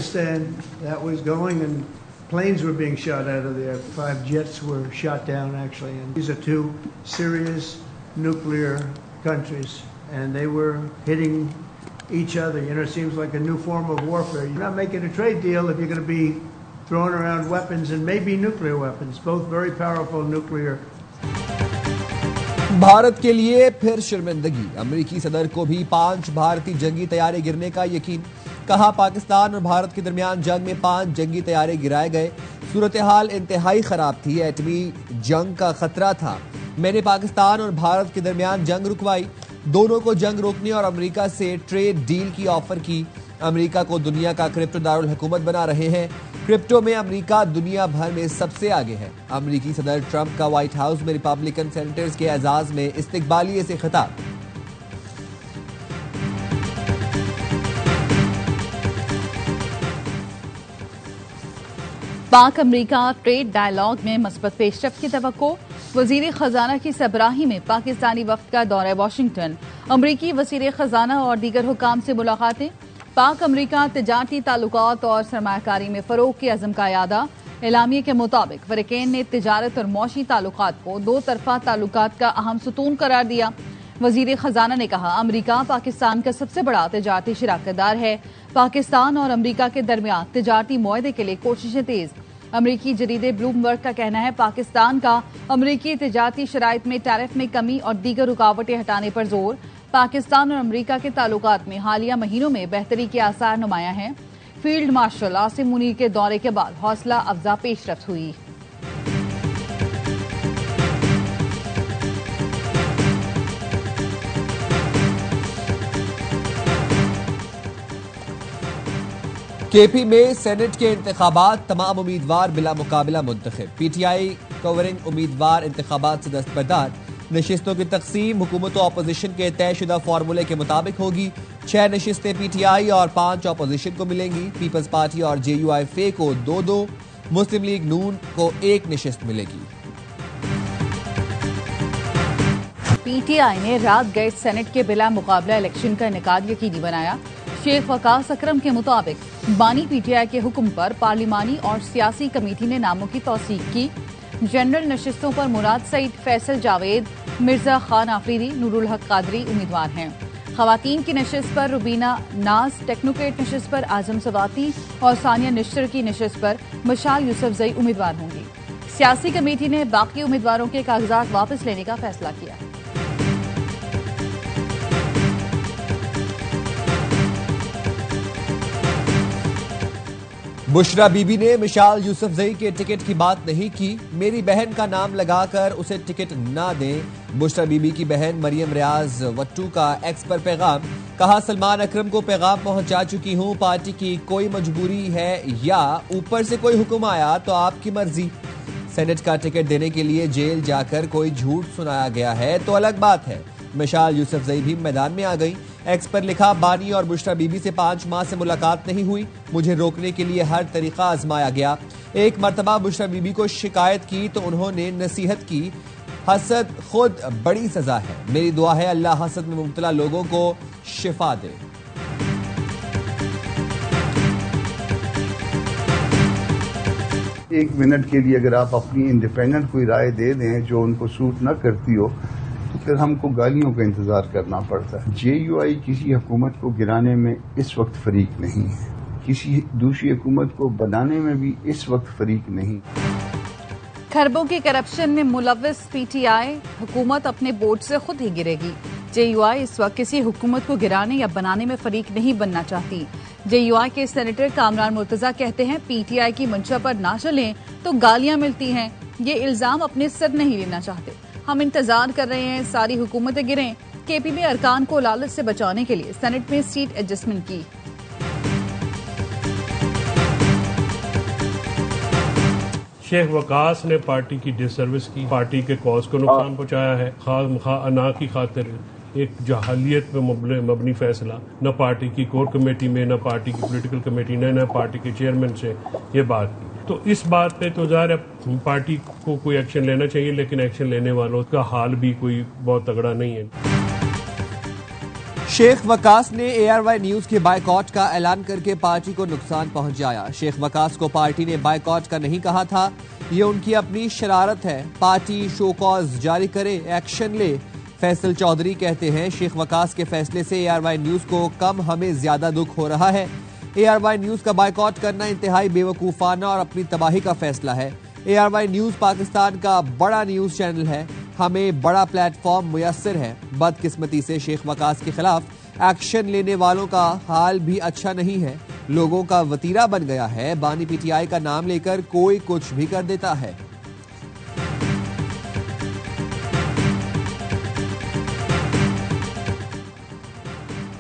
Pakistan that was going, and planes were being shot out of there. 5 jets were shot down, actually. And these are 2 serious nuclear countries, and they were hitting each other. You know, it seems like a new form of warfare. You're not making a trade deal if you're going to be throwing around weapons, and maybe nuclear weapons, both very powerful nuclear. Bharat के लिए फिर शर्मिंदगी। अमेरिकी सदर को भी 5 भारतीय जंगी तैयारे गिरने का यकीन। कहा पाकिस्तान और भारत के दरमियान जंग में 5 जंगी तैयारे गिराए गए। सूरत हाल इंतहाई खराब थी, एटमी जंग का खतरा था। मैंने पाकिस्तान और भारत के दरमियान जंग रुकवाई, दोनों को जंग रोकने और अमेरिका से ट्रेड डील की ऑफर की। अमेरिका को दुनिया का क्रिप्टो दारुल हुकूमत बना रहे हैं। क्रिप्टो में अमेरिका दुनिया भर में सबसे आगे है। अमेरिकी सदर ट्रंप का व्हाइट हाउस में रिपब्लिकन सेनेटर्स के एजाज में इस्तकबालिये से खिताब। पाक अमेरिका ट्रेड डायलॉग में मस्बत पेशरफ्त की तवक्को। वजीर खजाना की सरबराही में पाकिस्तानी वफ्द का दौरा वाशिंगटन। अमरीकी वजीर खजाना और दीगर हुकाम से मुलाकातें। पाक अमेरिका तिजारती ताल्लुकात और सरमायाकारी में फरोग के अज़म का यादा। एलामिये के मुताबिक फरीकैन ने तिजारत और मौशी ताल्लुकात को 2 तरफा ताल्लुकात का अहम सुतून करार दिया। वजीर खजाना ने कहा अमेरिका पाकिस्तान का सबसे बड़ा तिजारती शराकतदार है। पाकिस्तान और अमेरिका के दरमियान तिजारती मुआहदे के लिए कोशिशें तेज। अमेरिकी जरीदे ब्लूमबर्ग का कहना है पाकिस्तान का अमेरिकी तिजारती शराइत में टैरिफ में कमी और दीगर रुकावटें हटाने पर जोर। पाकिस्तान और अमेरिका के ताल्लुकात में हालिया महीनों में बेहतरी के आसार नुमाया हैं। फील्ड मार्शल आसिम मुनीर के दौरे के बाद हौसला अफजा पेशरफ्त हुई। केपी में सेनेट के इंतखाबात, तमाम उम्मीदवार बिला मुकाबला मुंतखब। पीटीआई कवरिंग उम्मीदवार इंतखाबात से दस्तबरदार। नशिस्तों की तकसीम हुकूमत और अपोजिशन के तयशुदा फार्मूले के मुताबिक होगी। 6 नशिस्तें पीटीआई और 5 अपोजिशन को मिलेंगी। पीपल्स पार्टी और जेयूआईफे को 2-2, मुस्लिम लीग नून को 1 नशिस्त मिलेगी। पीटीआई ने रात गए सेनेट के बिला मुकाबला इलेक्शन का इनेकाद यकीनी बनाया। शेख वकास अकरम के मुताबिक बानी पीटीआई के हुक्म पर पार्लिमानी और सियासी कमेटी ने नामों की तौसीक की। जनरल नशिस्तों पर मुराद सईद, फैसल जावेद, मिर्जा खान आफरीदी, नूरुल हक कादरी उम्मीदवार हैं। खवातीन की नशिस्त पर रुबीना नाज, टेक्नोक्रेट नशिस्त पर आजम सवाती और सानिया निश्तर की नशिस्त पर मशाल यूसुफजई उम्मीदवार होंगी। सियासी कमेटी ने बाकी उम्मीदवारों के कागजात वापस लेने का फैसला किया। बुशरा बीबी ने मिशाल यूसुफजई के टिकट की बात नहीं की। मेरी बहन का नाम लगाकर उसे टिकट ना दें। बुशरा बीबी की बहन मरियम रियाज वट्टू का एक्स पर पैगाम। कहा सलमान अकरम को पैगाम पहुंचा चुकी हूं, पार्टी की कोई मजबूरी है या ऊपर से कोई हुक्म आया तो आपकी मर्जी। सेनेट का टिकट देने के लिए जेल जाकर कोई झूठ सुनाया गया है तो अलग बात है। मिशाल यूसुफजई भी मैदान में आ गई। एक्स पर लिखा बानी और बुशरा बीबी से 5 माह से मुलाकात नहीं हुई, मुझे रोकने के लिए हर तरीका आजमाया गया। एक मर्तबा बुशरा बीबी को शिकायत की तो उन्होंने नसीहत की, हसद खुद बड़ी सजा है। मेरी दुआ है अल्लाह हसद में मुब्तला लोगों को शिफा दे। एक मिनट के लिए अगर आप अपनी इंडिपेंडेंट कोई राय दे दें जो उनको सूट न करती हो तो फिर हमको गालियों का इंतजार करना पड़ता है। जेयूआई किसी हुकूमत को गिराने में इस वक्त फरीक नहीं है, किसी दूसरी हुकूमत को बनाने में भी इस वक्त फरीक नहीं। खरबों के करप्शन में मुलव्वस पीटीआई हुकूमत अपने बोझ से खुद ही गिरेगी। जेयूआई इस वक्त किसी हुकूमत को गिराने या बनाने में फरीक नहीं बनना चाहती। जेयूआई के सेनेटर कामरान मुर्तजा कहते हैं पीटीआई की मंशा पर ना चलें तो गालियां मिलती हैं। ये इल्जाम अपने सर नहीं लेना चाहते। हम इंतजार कर रहे हैं सारी हुकूमतें गिरें। केपी में अरकान को लालच से बचाने के लिए सेनेट में सीट एडजस्टमेंट की। शेख वकास ने पार्टी की डिसर्विस की, पार्टी के कॉज को नुकसान पहुंचाया है। अना की खातिर एक जहालियत पे मबनी फैसला, न पार्टी की कोर कमेटी में, न पार्टी की पॉलिटिकल कमेटी ने, न पार्टी के चेयरमैन से ये बात की। तो इस बात पे तो ज़ाहिर है पार्टी को कोई एक्शन लेना चाहिए, लेकिन एक्शन लेने वालों का हाल भी कोई बहुत तगड़ा नहीं है। शेख वकास ने ARY न्यूज के बायकॉट का ऐलान करके पार्टी को नुकसान पहुंचाया। शेख वकास को पार्टी ने बायकॉट का नहीं कहा था, ये उनकी अपनी शरारत है। पार्टी शो कॉज जारी करे, एक्शन ले। फैसल चौधरी कहते हैं शेख वकास के फैसले से ARY न्यूज को कम, हमें ज्यादा दुख हो रहा है। ARY न्यूज का बायकॉट करना इंतहाई बेवकूफाना और अपनी तबाही का फैसला है। ARY न्यूज पाकिस्तान का बड़ा न्यूज चैनल है, हमें बड़ा प्लेटफॉर्म मुयस्सर है। बदकिस्मती से शेख वकास के खिलाफ एक्शन लेने वालों का हाल भी अच्छा नहीं है। लोगों का वतीरा बन गया है। बानी PTI का नाम लेकर कोई कुछ भी कर देता है।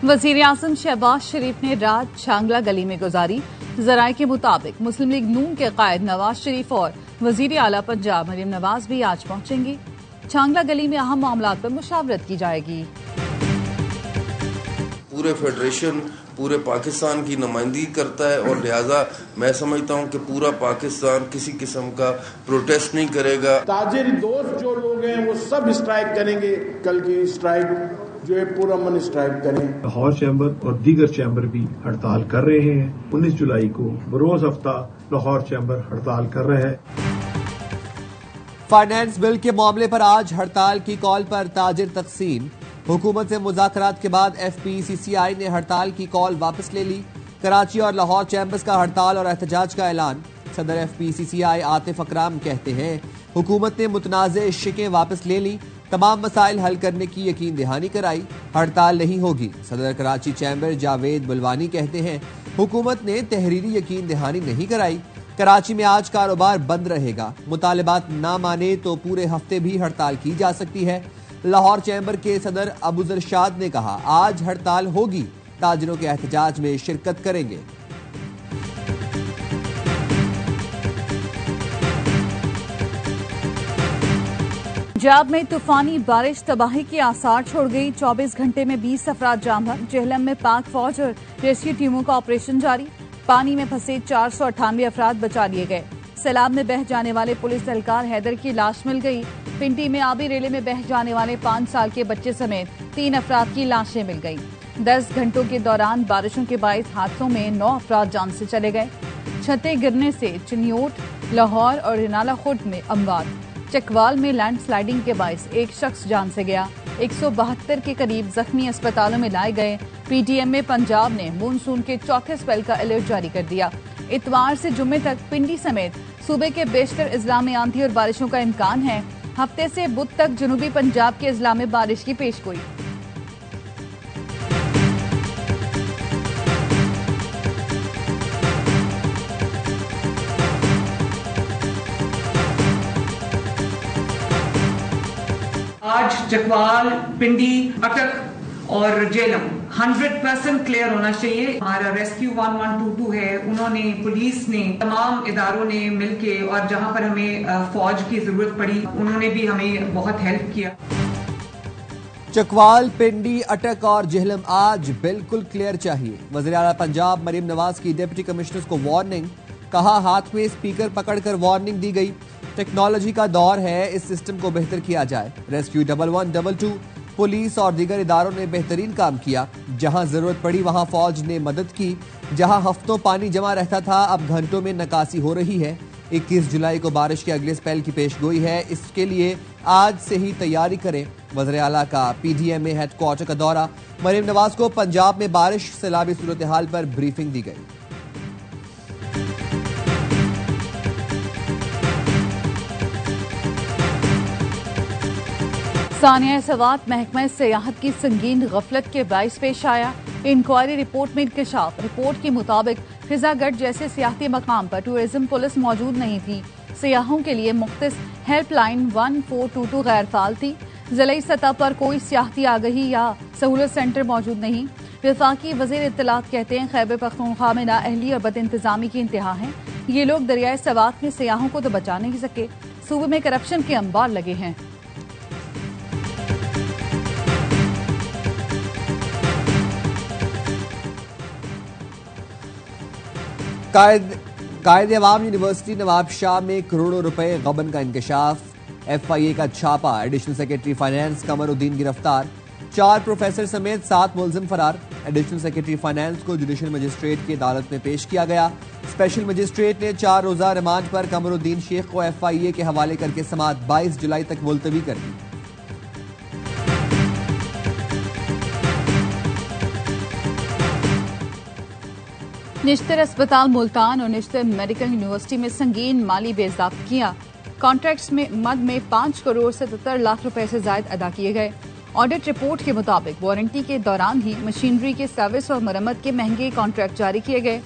वजीर आजम शहबाज शरीफ ने रात छांगला गली में गुजारी। जराये के मुताबिक मुस्लिम लीग नून के कायद नवाज शरीफ और वजीर आला पंजाब मरीम नवाज भी आज पहुंचेंगी। छांगला गली में अहम मामलात पर मुशावरत की जाएगी। पूरे फेडरेशन पूरे पाकिस्तान की नुमाइंदगी करता है और लिहाजा मैं समझता हूं कि पूरा पाकिस्तान किसी किस्म का प्रोटेस्ट नहीं करेगा। ताजिर दोस्त जो लोग हैं वो सब स्ट्राइक करेंगे। कल की स्ट्राइक जो है पूरा मन स्ट्राइक करें। लाहौर चैम्बर और दीगर चैम्बर भी हड़ताल कर रहे हैं। 19 जुलाई को बरोज हफ्ता लाहौर चैम्बर हड़ताल कर रहे हैं। फाइनेंस बिल के मामले पर आज हड़ताल की कॉल पर ताजिर तकसीम। हुकूमत से मुज़ाकरात के बाद FPCCI ने हड़ताल की कॉल वापस ले ली। कराची और लाहौर चैम्बर्स का हड़ताल और एहतजाज का ऐलान। सदर FPCCI आतिफ अकराम कहते हैं हुकूमत ने मुतनाज़े शिकें वापस ले ली, तमाम मसाइल हल करने की यकीन दहानी कराई, हड़ताल नहीं होगी। सदर कराची चैम्बर जावेद बुलवानी कहते हैं हुकूमत ने तहरीरी यकीन दहानी नहीं कराई। कराची में आज कारोबार बंद रहेगा। मुतालिबात ना माने तो पूरे हफ्ते भी हड़ताल की जा सकती है। लाहौर चैम्बर के सदर अबू जरशाद ने कहा आज हड़ताल होगी, ताजिरों के एहतजाज में शिरकत करेंगे। पंजाब में तूफानी बारिश तबाही के आसार छोड़ गई। 24 घंटे में 20 अफराद जाम बहक। जेहलम में पाक फौज और रेस्क्यू टीमों का ऑपरेशन जारी। पानी में फंसे 498 अफराद बचा लिए गए। सैलाब में बह जाने वाले पुलिस एहलकार हैदर की लाश मिल गई। पिंडी में आबी रेले में बह जाने वाले 5 साल के बच्चे समेत 3 अफराद की लाशें मिल गई। 10 घंटों के दौरान बारिशों के बाइस हादसों में 9 अफराद जान से चले गए। छतें गिरने से चिन्योट, लाहौर और रिनाला खुर्द में अमवात। चकवाल में लैंडस्लाइडिंग के बाइस एक शख्स जान से गया। 172 के करीब जख्मी अस्पतालों में लाए गए। PTM में पंजाब ने मानसून के चौथे स्पेल का अलर्ट जारी कर दिया। इतवार से जुम्मे तक पिंडी समेत सूबे के बेशतर अजला में आंधी और बारिशों का इम्कान है। हफ्ते से बुध तक जनूबी पंजाब के अजला में बारिश की पेशगोई। आज चकवाल, पिंडी, अटक और जेलम 100% क्लियर होना चाहिए। हमारा रेस्क्यू 1122 है, उन्होंने, पुलिस ने, तमाम इदारों ने मिलके और जहां पर हमें फौज की जरूरत पड़ी उन्होंने भी हमें बहुत हेल्प किया। चकवाल, पिंडी, अटक और जेहलम आज बिल्कुल क्लियर चाहिए। वज़ीर आला पंजाब मरीम नवाज की डिप्टी कमिश्नर्स को वार्निंग। कहा हाथ में स्पीकर पकड़कर वार्निंग दी गई। टेक्नोलॉजी का दौर है, इस सिस्टम को बेहतर किया जाए। रेस्क्यू 1122, पुलिस और दीगर इदारों ने बेहतरीन काम किया। जहां जरूरत पड़ी वहां फौज ने मदद की। जहां हफ्तों पानी जमा रहता था अब घंटों में निकासी हो रही है। 21 जुलाई को बारिश के अगले स्पेल की पेशगोई है, इसके लिए आज से ही तैयारी करें। वज़ीर आला का PDM में हेडक्वार्टर का दौरा। मरीम नवाज को पंजाब में बारिश सैलाबी सूरत हाल पर ब्रीफिंग दी गई। सानिया सवात महकमा सियाहत की संगीन गफलत के बाइस पेश आया। इंक्वायरी रिपोर्ट में इंकशाफ। रिपोर्ट के मुताबिक फिजागढ़ जैसे सियाहती मकाम पर टूरिज्म पुलिस मौजूद नहीं थी। सियाहों के लिए मुख्तस हेल्पलाइन 1422 गैर फाल थी। जिले सतह पर कोई सियाहती आगही या सहूलत सेंटर मौजूद नहीं। वफाकी वजीर इत्तलात कहते हैं खैबर पख्तूनख्वा में नाअहली और बद इंतजामी की इंतहा है। ये लोग दरियाए सवात में सियाहों को तो बचा नहीं सके, सूबे में करप्शन के अंबार लगे हैं। कायद अवाम यूनिवर्सिटी नवाबशाह में करोड़ों रुपए गबन का इंकशाफ। FIA का छापा। एडिशनल सेक्रेटरी फाइनेंस कमरुद्दीन गिरफ्तार। 4 प्रोफेसर समेत 7 मुलजिम फरार। एडिशनल सेक्रेटरी फाइनेंस को जुडिशल मजिस्ट्रेट की अदालत में पेश किया गया। स्पेशल मजिस्ट्रेट ने 4 रोजा रिमांड पर कमरुद्दीन शेख को FIA के हवाले करके समाअत 22 जुलाई तक मुलतवी कर दी। निश्तर अस्पताल मुल्तान और निश्तर मेडिकल यूनिवर्सिटी में संगीन माली बेज़ाब्तियां। कॉन्ट्रैक्ट्स में मद में 5 करोड़ 77 लाख रुपए से ज्यादा अदा किए गए। ऑडिट रिपोर्ट के मुताबिक वारंटी के दौरान ही मशीनरी के सर्विस और मरम्मत के महंगे कॉन्ट्रैक्ट जारी किए गए।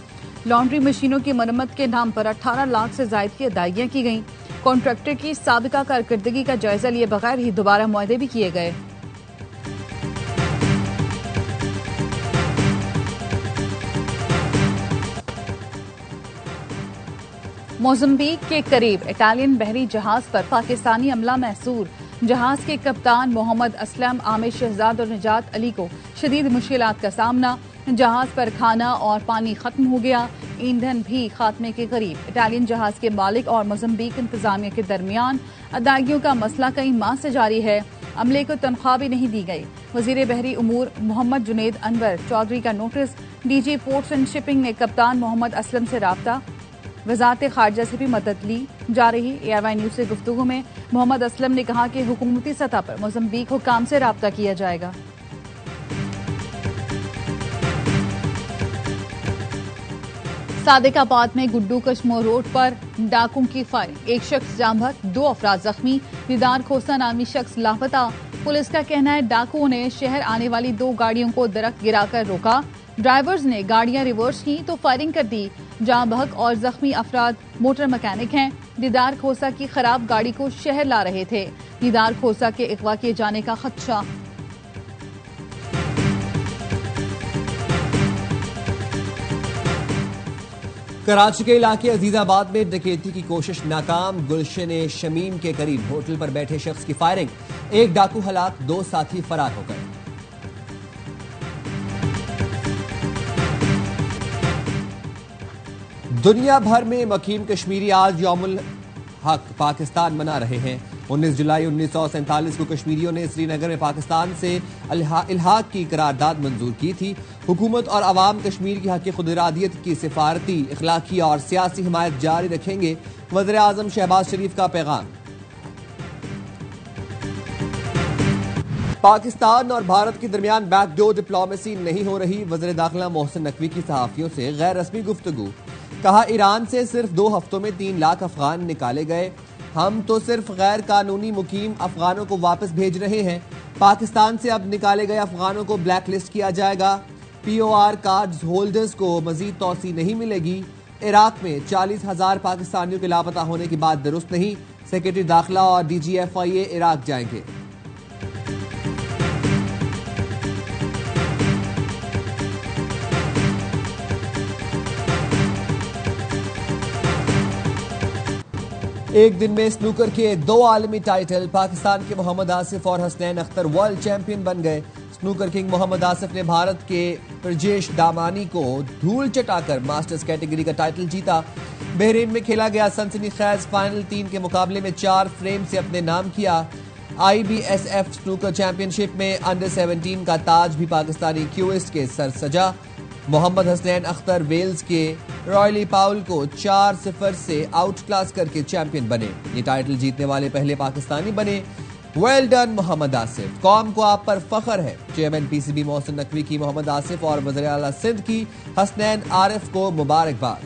लॉन्ड्री मशीनों की मरम्मत के नाम पर 18 लाख से ज्यादा की अदायगियां की गईं। कॉन्ट्रैक्टर की साबिका कारकर्दगी का जायजा लिए बगैर ही दोबारा मुआहदे भी किए गए। मोज़म्बिक के करीब इटालियन बहरी जहाज पर पाकिस्तानी अमला महसूर। जहाज के कप्तान मोहम्मद असलम, आमिर शहजाद और निजात अली को शदीद मुश्किलात का सामना। जहाज पर खाना और पानी खत्म हो गया, ईंधन भी खात्मे के करीब। इटालियन जहाज के मालिक और मोज़म्बिक इंतजामिया के दरमियान अदायगियों का मसला कई माह से जारी है। अमले को तनख्वाह भी नहीं दी गई। वजीर बहरी उमूर मोहम्मद जुनेद अनवर चौधरी का notice. DG ports and shipping ने कप्तान मोहम्मद असलम से राब्ता। वजारत खारजा से भी मदद ली जा रही। ARY न्यूज से गुफ्तगू में मोहम्मद असलम ने कहा कि हुकूमती सतह पर मोज़म्बिक हुकाम से राब्ता किया जाएगा। सादिकाबाद में गुड्डू कश्मोर रोड पर डाकुओं की फायरिंग। एक शख्स जाम बहक, 2 अफराद जख्मी। दीदार खोसा नामी शख्स लापता। पुलिस का कहना है डाकुओं ने शहर आने वाली 2 गाड़ियों को दरख्त गिराकर रोका। ड्राइवर्स ने गाड़ियां रिवर्स की तो फायरिंग कर दी। जाम बहक और जख्मी अफराद मोटर मैकेनिक हैं। दीदार खोसा की खराब गाड़ी को शहर ला रहे थे। दीदार खोसा के अगवा किए जाने का खदशा। कराची के इलाके अजीजाबाद में डकैती की कोशिश नाकाम। गुलशन शमीम के करीब होटल पर बैठे शख्स की फायरिंग। 1 डाकू हलाक, 2 साथी फरार हो गए। दुनिया भर में मकीम कश्मीरी आज यौमुल हक पाकिस्तान मना रहे हैं। 19 जुलाई 1947 को कश्मीरियों ने श्रीनगर में पाकिस्तान से इल्हाक की करारदाद मंजूर की थी। हुकूमत और अवाम कश्मीर की हक खुदइरादियत की सिफारती, इखलाकी और सियासी हिमायत जारी रखेंगे। वज़ीर आज़म शहबाज शरीफ का पैगाम। पाकिस्तान और भारत के दरमियान बैकडोर डिप्लोमेसी नहीं हो रही। वज़ीर दाखिला मोहसिन नकवी की सहाफियों से गैर रस्मी गुफ्तगू। कहा, ईरान से सिर्फ 2 हफ्तों में 3 लाख अफगान निकाले गए। हम तो सिर्फ गैर कानूनी मुकीम अफगानों को वापस भेज रहे हैं। पाकिस्तान से अब निकाले गए अफगानों को ब्लैक लिस्ट किया जाएगा। POR कार्ड होल्डर्स को मजीद तौसी नहीं मिलेगी। इराक में 40,000 पाकिस्तानियों के लापता होने की बात दुरुस्त नहीं। सेक्रेटरी दाखिला और DG FIA इराक जाएंगे। एक दिन में स्नूकर के 2 आलमी टाइटल। पाकिस्तान के मोहम्मद आसिफ और हसनैन अख्तर वर्ल्ड चैंपियन बन गए। स्नूकर किंग मोहम्मद आसिफ ने भारत के प्रजेश दामानी को धूल चटाकर मास्टर्स कैटेगरी का टाइटल जीता। बहरीन में खेला गया सनसनीखेज फाइनल 3 के मुकाबले में 4 फ्रेम से अपने नाम किया। IBSF स्नूकर चैंपियनशिप में अंडर 17 का ताज भी पाकिस्तानी क्यूइस्ट के सर सजा। मोहम्मद हसनैन अख्तर वेल्स के रॉयली पाउल को 4-0 से आउट क्लास करके चैंपियन बने। ये टाइटल जीतने वाले पहले पाकिस्तानी बने। वेल डन मोहम्मद आसिफ, कौम को आप पर फख्र है। चेयरमैन PCB मोहसिन नकवी की मोहम्मद आसिफ और वज़ीर आला सिंध की हसनैन आरिफ को मुबारकबाद।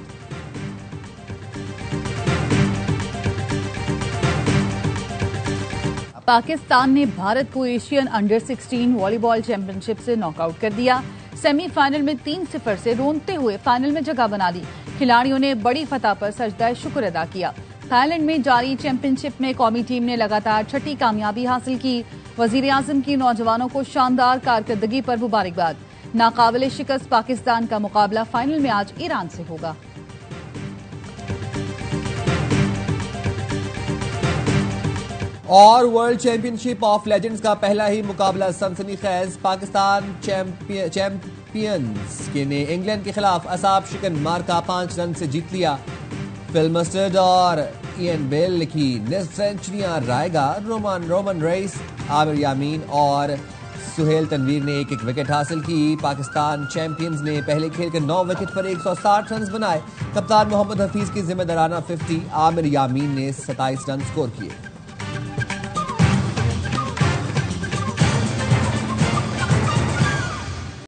पाकिस्तान ने भारत को एशियन अंडर 16 वॉलीबॉल चैंपियनशिप से नॉकआउट कर दिया। सेमीफाइनल में 3-0 से रोंदते हुए फाइनल में जगह बना ली। खिलाड़ियों ने बड़ी फतह पर सजदा शुक्र अदा किया। थाईलैंड में जारी चैंपियनशिप में कौमी टीम ने लगातार 6ठी कामयाबी हासिल की। वजीर आजम की नौजवानों को शानदार कारकर्दगी पर मुबारकबाद। नाकाबिले शिकस्त पाकिस्तान का मुकाबला फाइनल में आज ईरान से होगा। और वर्ल्ड चैंपियनशिप ऑफ लेजेंड्स का पहला ही मुकाबला सनसनीखेज। पाकिस्तान चैंपियंस ने इंग्लैंड के खिलाफ असाब शिकन मार्का 5 रन से जीत लिया। फिल मस्टर्ड और इयन बेल की निस्फ सेंचुरियां रायगा। रोमन रेस, आमिर यामीन और सुहेल तनवीर ने एक विकेट हासिल की। पाकिस्तान चैंपियंस ने पहले खेल के 9 विकेट पर 160 रन बनाए। कप्तान मोहम्मद हफीज की जिम्मेदाराना 50, आमिर यामीन ने 27 रन स्कोर किए।